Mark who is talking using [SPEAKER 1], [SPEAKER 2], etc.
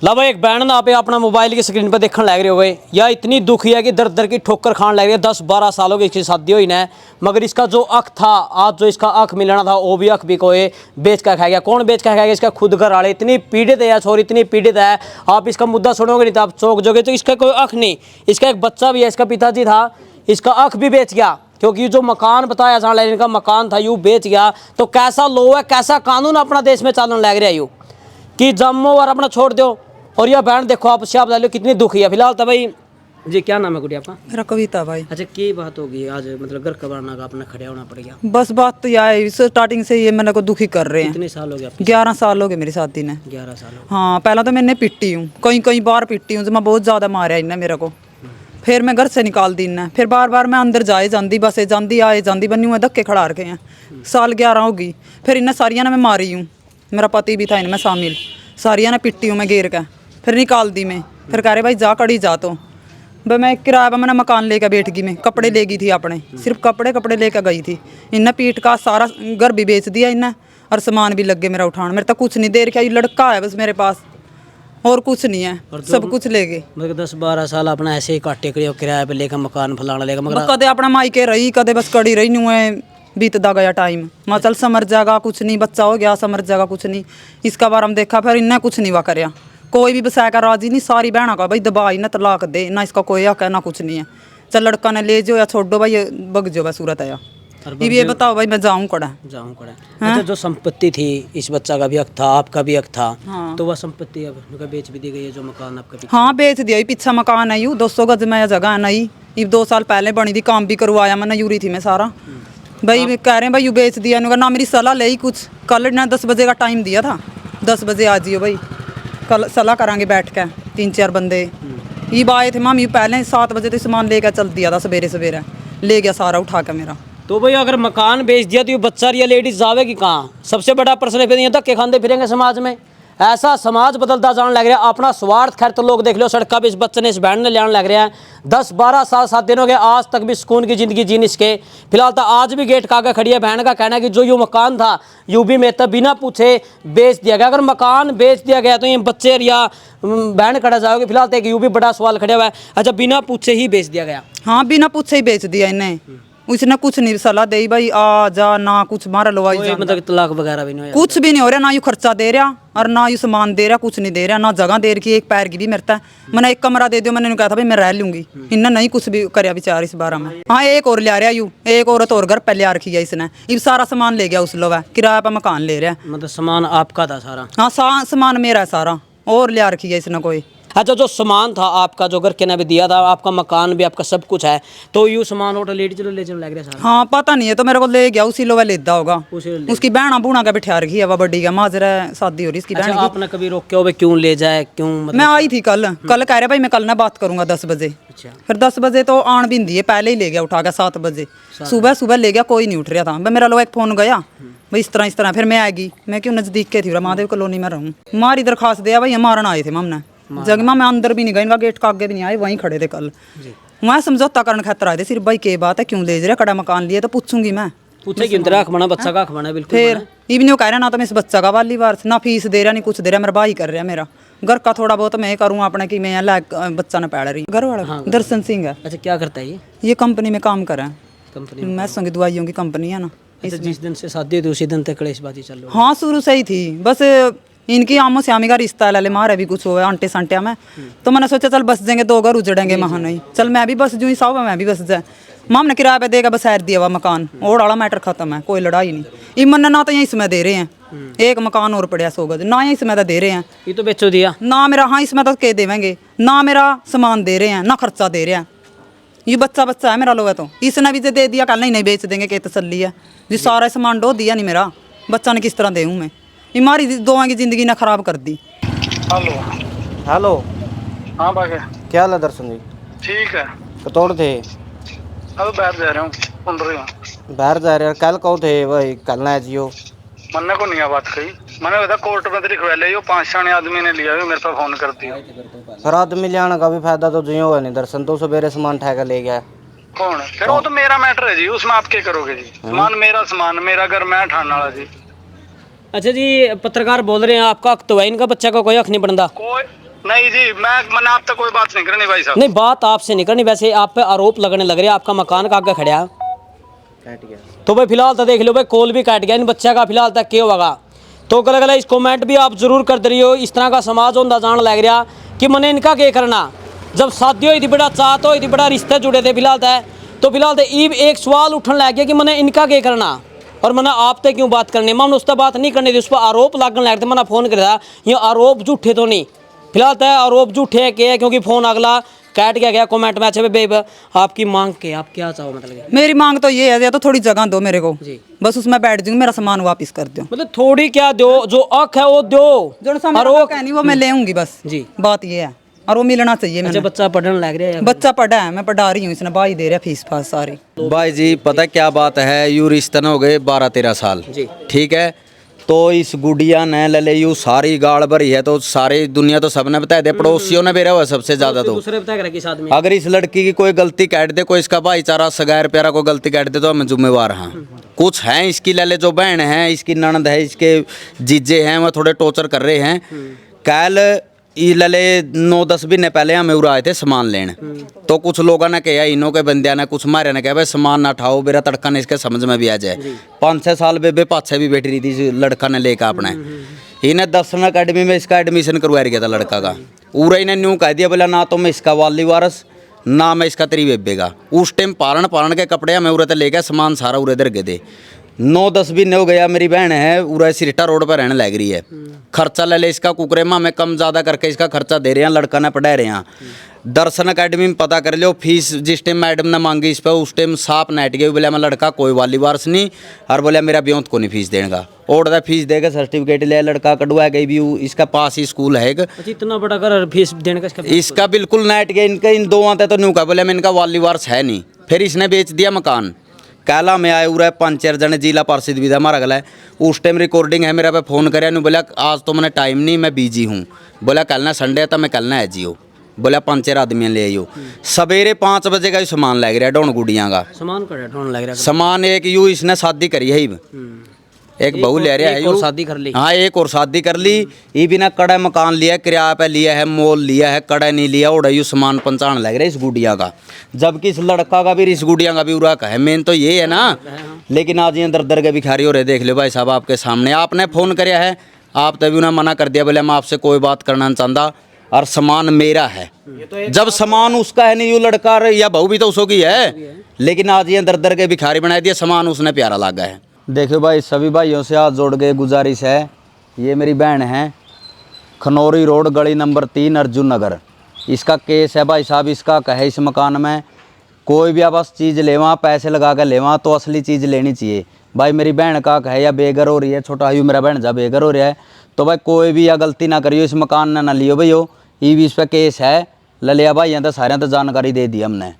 [SPEAKER 1] ला भाई एक बहन ना आप अपना मोबाइल की स्क्रीन पर देखने लग रहे हो गए या इतनी दुखी है कि दर दर की ठोकर खान लग रही है। 10-12 सालों की इसकी शादी हुई ना, मगर इसका जो अख था, आज जो इसका अख मिलना था वो भी अख भी कोई बेच कर खा गया। कौन बेच कर खाएगा? इसका खुद घर वाले। इतनी पीड़ित है छोरी, इतनी पीड़ित है, आप इसका मुद्दा सुनोगे नहीं तो आप चौंक जोगे। तो इसका कोई अख नहीं, इसका एक बच्चा भी है, इसका पिताजी था, इसका अख भी बेच गया क्योंकि जो मकान बताया जहाँ लेने का मकान था यूँ बेच गया। तो कैसा लो है, कैसा कानून अपना देश में चलन लग रहा है यूँ कि जम्मो और अपना छोड़ दो। और यह बहन देखो आप आप लो कितनी दुखी है। फिलहाल तो भाई जी क्या नाम है गुड़िया आपका?
[SPEAKER 2] मेरा कविता भाई।
[SPEAKER 1] अच्छा की बात होगी आज, मतलब घर कबाड़ना का अपना खड़ा होना पड़ गया?
[SPEAKER 2] बस बात तो यह है, स्टार्टिंग से ये मैंने को दुखी कर रहे हैं।
[SPEAKER 1] कितने साल हो गए आपके?
[SPEAKER 2] 11 साल हो गए मेरी शादी ने।
[SPEAKER 1] 11 साल हो।
[SPEAKER 2] हाँ, पहला तो मैंने पिट्टी हूँ, कई कई बार पिट्टी हूँ, मैं बहुत ज्यादा मारा इन्हें मेरे को। फिर मैं घर से निकाल दी इन्हें, फिर बार बार मैं अंदर जाए जाती, बसे जाती आए जाती, बनी हुए धक्के खड़ा रखे हैं। साल 11 होगी। फिर इन्हें सारिया ने मैं मारी हूँ, मेरा पति भी था इनमें शामिल। सारिया ने पिट्टी हूँ मैं घेर के, फिर निकाल दी मैं। फिर कह रहे भाई जा कड़ी जा। तो भाई मैं किराया पर मैंने मकान लेकर बैठ गई, मैं कपड़े ले गई थी अपने, सिर्फ कपड़े लेकर गई थी। इन्हें पीट का सारा घर भी बेच दिया इन्हें, और सामान भी लग गए मेरा उठान। मेरे तो कुछ नहीं दे रखा, ये लड़का है बस मेरे पास, और कुछ नहीं है, सब कुछ ले गए।
[SPEAKER 1] मतलब 10-12 साल अपना ऐसे ही काटे किराए पे लेकर मकान फलाना लेकर, मगर
[SPEAKER 2] कदे अपना मायके रही, कदे बस कड़ी रही नू है। बीतदा गया टाइम, मैं चल समझ जाएगा कुछ नहीं, बच्चा हो गया समझ जाएगा कुछ नहीं। इसका बार हम देखा, फिर इन्हें कुछ नहीं वा करया, कोई भी बसाया का राजी नहीं। सारी बहना का भाई दबाई ना तलाक दे ना, इसका कोई हक है ना कुछ नहीं है। चल लड़का ने ले जो या छोड़ो भाई, बग जो भाई सूरत है। ये बताओ भाई मैं जाऊँ कड़ा?
[SPEAKER 1] अच्छा जो संपत्ति थी इस बच्चा का भी हक था, आपका भी हक था। हाँ। तो वह संपत्ति अब बेच भी दी गई है, जो मकान आपका?
[SPEAKER 2] हाँ बेच दिया, पीछा मकान है यू 200 गज में जगह है नहीं, ये 2 साल पहले बनी थी, काम भी करवाया मैंने, यूरी थी मैं सारा। भाई कह रहे हैं भाई यू बेच दिया ना, मेरी सलाह ले कुछ। कल ना 10 बजे का टाइम दिया था, 10 बजे आ जियो भाई, कल सलाह करांगे बैठ के 3-4 बंदे। ये आए थे मामी पहले 7 बजे तो सामान लेकर चल दिया था, सवेरे ले गया सारा उठा के मेरा।
[SPEAKER 1] तो भाई अगर मकान बेच दिया तो ये बच्चा या लेडीज जावेगी कहाँ? सबसे बड़ा प्रश्न है। फिर ये धक्के खाते फिरेंगे समाज में, ऐसा समाज बदलता जाने लग रहा है। अपना स्वार्थ खैर तो लोग देख लो, सड़क पे इस बच्चे ने इस बहन ने लाने लग रहे हैं। 10-12 साल 7 दिन हो गए, आज तक भी सुकून की जिंदगी जीने इसके। फिलहाल तो आज भी गेट का खड़ी है। बहन का कहना है कि जो ये मकान था यूबी में तब बिना पूछे बेच दिया गया। अगर मकान बेच दिया गया तो ये बच्चे या बहन खड़ा जाओगे? फिलहाल तो एक यूबी बड़ा सवाल खड़ा हुआ है। अच्छा बिना पूछे ही बेच दिया गया?
[SPEAKER 2] हाँ बिना पूछे ही बेच दिया इन्हें, उसने कुछ नहीं सलाह दे भाई आ जा ना कुछ मारा लो।
[SPEAKER 1] मतलब तलाक वगैरह भी नहीं,
[SPEAKER 2] कुछ भी नहीं हो रहा, ना यू खर्चा दे रहा और ना यू सामान दे रहा, कुछ नहीं दे रहा, ना जगह दे रही, एक पैर की भी मेरता है। मैंने एक कमरा दे दियो, मैंने कहा था भाई मैं रह लूंगी, इन्हें नहीं कुछ भी कराया विचार इस बारे में। हाँ एक और ले रहा यू, एक औरत और घर पे ले रखी है इसने, ये सारा सामान ले गया उस लो है, किराया पर मकान ले रहा है।
[SPEAKER 1] मतलब सामान आपका था सारा?
[SPEAKER 2] हाँ सामान मेरा है सारा, और ले रखी है इसने कोई।
[SPEAKER 1] अच्छा जो सामान था आपका, जो घर के ने भी दिया था, आपका मकान भी आपका सब कुछ है, तो यू सामान होटल लेडी चलो ले चलो लग रहा है सारा?
[SPEAKER 2] हाँ पता नहीं है, तो मेरे को ले गया उसी लोग लेदा होगा, उसकी बहना बूढ़ा का बिठा रखी है, वह बड़ी का माजरा शादी हो रही इसकी बहन की।
[SPEAKER 1] आपने कभी रोके हो क्यों ले जाए क्यों? मतलब
[SPEAKER 2] मैं आई थी कल कह रहा भाई मैं कल ना बात करूंगा 10 बजे।
[SPEAKER 1] अच्छा।
[SPEAKER 2] फिर 10 बजे तो आन भी नहीं है, पहले ही ले गया उठा के 7 बजे सुबह ले गया, कोई नहीं उठ रहा था। मेरा लोग एक फोन गया भाई इस तरह, फिर मैं आएगी, मैं क्यों नजदीक के थी महादेव कॉलोनी में रहूँ। मारी दरखास्त दिया भाई, मारन आए थे हमने जगमा, मैं अंदर भी नहीं गई, इनका गेट का आगे भी नहीं आए, वहीं खड़े थे कल। वहाँ समझौता करने खातर आए थे सिर्फ, भाई के बात है क्यों ले जा कड़ा मकान लिए, तो पूछूंगी मैं।
[SPEAKER 1] पूछे क्यों तेरा हक बना, बच्चा का हक बना? बिल्कुल।
[SPEAKER 2] फिर ये भी नहीं कह रहा ना तो मैं इस बच्चा का वाली वार ना फीस दे रहा नहीं कुछ दे रहा, मेरा भाई कर रहा मेरा घर का थोड़ा बहुत मैं करूँ अपने की, मैं बच्चा ने पैड़ रही घर वाला दर्शन सिंह है।
[SPEAKER 1] अच्छा क्या करता है
[SPEAKER 2] ये कंपनी में काम कर रहा है,
[SPEAKER 1] कंपनी
[SPEAKER 2] मैं संग दवाइयों की कंपनी है ना।
[SPEAKER 1] जिस दिन से शादी थी उसी दिन तक कलेशबाजी चल रही?
[SPEAKER 2] हाँ शुरू से ही थी, बस इनकी आमो श्यामी का रिश्ता है, लाले मारे भी कुछ हुआ आंटे सांटिया में, तो मैंने सोचा चल बस जाएंगे, 2 घर उजड़ेंगे महा नहीं, चल मैं भी बस जूँ ही साहब मैं भी बस जाए। माम ने किराए पे देगा बस दिया हुआ मकान, और वाला मैटर खत्म है, कोई लड़ाई नहीं। इमन ना तो यही समय दे रहे हैं, एक मकान और पड़ा 100 गज, ना यही समय तो दे रहे हैं,
[SPEAKER 1] ये तो बेचो दिया
[SPEAKER 2] ना मेरा। हाँ इसमें तो के देवेंगे ना, मेरा सामान दे रहे हैं ना खर्चा दे रहे हैं। ये बच्चा है मेरा लोग, तो इसने भी दे दिया कल नहीं बेच देंगे, के तसल्ली है जी, सारा सामान डो दिया नहीं मेरा, बच्चा ने किस तरह दूँ मैं, ये मारी दोवां की जिंदगी ने खराब कर दी।
[SPEAKER 3] Hello
[SPEAKER 4] hello.
[SPEAKER 3] हाँ भाई
[SPEAKER 4] क्या हाल है दर्शन जी?
[SPEAKER 3] ठीक है।
[SPEAKER 4] कतौड़ थे?
[SPEAKER 3] अब बाहर जा रहा हूँ, सुन रही हूँ।
[SPEAKER 4] बाहर जा रहे हैं? कल कहो थे भाई कल ना जियो?
[SPEAKER 3] मन्ने को नहीं बात कही, मैंने बता कोर्ट में लिखवा ले, 5-6 आदमी ने लिया मेरे पास फोन कर दिया।
[SPEAKER 4] फिर आदमी ले आने का भी फायदा तो जियो है नहीं दर्शन, तो सवेरे सामान उठा के ले गया।
[SPEAKER 3] कौन है? फिर वो तो मेरा मैटर है जी, उसमें आप क्या करोगे जी? सामान मेरा घर मैं ठाने वाला जी।
[SPEAKER 1] अच्छा जी पत्रकार बोल रहे हैं आपका हक तो है, इनका बच्चा का कोई हक नहीं बनता?
[SPEAKER 3] नहीं जी, मैंने आप तक कोई बात नहीं करनी भाई साहब।
[SPEAKER 1] नहीं बात आपसे नहीं करनी, वैसे आप पे आरोप लगने लग रहे हैं, आपका मकान का आगे खड़ा है।
[SPEAKER 4] कट गया।
[SPEAKER 1] तो भाई फिलहाल तो देख लो भाई, कॉल भी काट गया इन बच्चा का, फिलहाल तक क्या होगा। तो गल गल इस कमेंट भी आप जरूर कर दे रही हो, इस तरह का समाज होता जान लग रहा कि मैंने इनका क्या करना। जब शादी हुई थी बड़ा चाहत हुई थी, बड़ा रिश्ते जुड़े थे फिलहाल तो फिलहाल तो ईब एक सवाल उठने लग गया कि मैंने इनका क्या करना और मैंने आप तक क्यों बात करनी। मैं उस पर बात नहीं करनी थी, उस पर आरोप लगने लग थे। मैंने फ़ोन करा, ये आरोप झूठे तो नहीं, फिलहाल तो आरोप झूठे है क्या है, क्योंकि फ़ोन अगला काट गया कमेंट में। अच्छा बेब आपकी मांग के आप क्या चाहो, मतलब
[SPEAKER 2] मेरी मांग तो ये है, या तो थोड़ी जगह दो मेरे को,
[SPEAKER 1] जी।
[SPEAKER 2] बस उसमें बैठ जाऊंगी, मेरा सामान वापस कर दो।
[SPEAKER 1] मतलब थोड़ी क्या दो, जो हक है वो दो।
[SPEAKER 2] जो आरोप है नहीं वो मैं ले आऊंगी बस।
[SPEAKER 1] जी।
[SPEAKER 2] बात ये है, और वो मिलना चाहिए।
[SPEAKER 1] अच्छा
[SPEAKER 2] मैंने
[SPEAKER 1] बच्चा पढ़ने लग रहा है,
[SPEAKER 2] बच्चा पढ़ा है, मैं पढ़ा रही हूँ, इसने भाई दे रहा फीस फास सारी।
[SPEAKER 5] भाई जी पता क्या बात है, यू रिश्ते हो गए 12-13 साल,
[SPEAKER 1] जी।
[SPEAKER 5] ठीक है। तो इस गुड़िया ने ले यू सारी गाड़ भरी है, तो सारी दुनिया तो सबने बता दे, पड़ोसियों ने बेरा हुआ सबसे ज्यादा। तो
[SPEAKER 1] दूसरे बता किस आदमी
[SPEAKER 5] अगर इस लड़की की कोई गलती काट दे, कोई इसका भाईचारा सगैर प्यारा कोई गलती काट दे, तो हम जिम्मेवार हैं। कुछ हैं इसकी ले जो बहन है, इसकी ननद है, इसके जीजे हैं, वो थोड़े टॉर्चर कर रहे हैं। कल ये लले 9-10 महीने पहले हमें उड़ा आए थे सामान लेने, तो कुछ लोगों ने कहा, इन्हों के बंदिया ने, कुछ मारे ने कहा भाई सामान ना उठाओ, मेरा तड़का ने इसके समझ में भी आ जाए। 5-6 साल बेबे पाछे भी बैठी रही थी लड़का ने लेकर अपने। इन्हें 10 अकेडमी में इसका एडमिशन करवा गया था लड़का का। पूरा इन्हें न्यू कह दिया, बोला ना तो मैं इसका वाली वारस, ना मैं इसका तेरी बेबे का। उस टाइम पारण के कपड़े हमें उरे ले गया, सामान सारा उरे इधर गए थे। 9-10 महीने हो गया, मेरी बहन है उरा सिरटा रोड पर रहने लग रही है। खर्चा ले इसका कुकरे में हमें कम ज़्यादा करके इसका खर्चा दे रहे हैं, लड़का ने पढ़ा रहे हैं। दर्शन अकेडमी में पता कर लो, फीस जिस टाइम मैडम ने मांगी इस पर, उस टाइम साफ नेट गए, बोले मैं लड़का कोई वाली वारस नहीं, और बोले मेरा ब्योंत को नहीं फीस देगा। और फीस देगा, सर्टिफिकेट ले लड़का कटवा गई भी, इसका पास ही स्कूल है।
[SPEAKER 1] अच्छा इतना बड़ा कर फीस देने का
[SPEAKER 5] इसका बिल्कुल नेट गया, इनका इन दो आते तो न्यू का, बोले मैं इनका वाली वारस है नहीं। फिर इसने बेच दिया मकान। कैला में आए उरा 5-4 जने जिला पार्षद विधा मारा गला है। उस टाइम रिकॉर्डिंग है, मेरा पे फ़ोन कराया, बोला आज तो मैंने टाइम नहीं, मैं बिजी हूँ। बोला कल ना संडे था, मैं कल ना जियो। बोला 5-4 आदमी ले आइयो। सवेरे 5 बजे का सामान लग रहा है डोन गुड़िया का।
[SPEAKER 1] सामान का ढोन लग रहा है।
[SPEAKER 5] सामान एक यू इसने शादी करी है, एक बहू ले रहा है,
[SPEAKER 1] एक और शादी कर ली।
[SPEAKER 5] हाँ एक और शादी कर ली। ये बिना कड़ा मकान लिया, किराया पे लिया है, मोल लिया है, कड़ा नहीं लिया, उड़ा यू सामान पंचान लग रहा है इस गुड़िया का। जबकि इस लड़का का भी, इस गुड़िया का भी उड़ा का है। मेन तो ये है ना। लेकिन आज ये दर दर के भिखारी हो रहे, देख लो भाई साहब आपके सामने। आपने फ़ोन कराया है, आप तभी उन्हें मना कर दिया, बोले मैं आपसे कोई बात करना नहीं चाहता, और सामान मेरा है। जब सामान उसका है नहीं, यू लड़का या बहू भी तो उसकी है, लेकिन आज ये दर दर के भिखारी बना दिया, सामान उसने प्यारा लगा है। देखो भाई, सभी भाइयों से हाथ जोड़ के गुजारिश है, ये मेरी बहन है, खनौरी रोड गली नंबर 3 अर्जुन नगर। इसका केस है भाई साहब, इसका कहे इस मकान में कोई भी आप बस चीज़ लेवा, पैसे लगा कर लेवा, तो असली चीज़ लेनी चाहिए। भाई मेरी बहन का कहे या बेघर हो रही है, छोटा आयु मेरा बहन जा बेघर हो रहा है, तो भाई कोई भी या गलती ना करियो, इस मकान ने ना लियो भाई हो। ये भी इस पर केस है, ले लिया भाई, यहाँ तो सारे तो जानकारी दे दी हमने।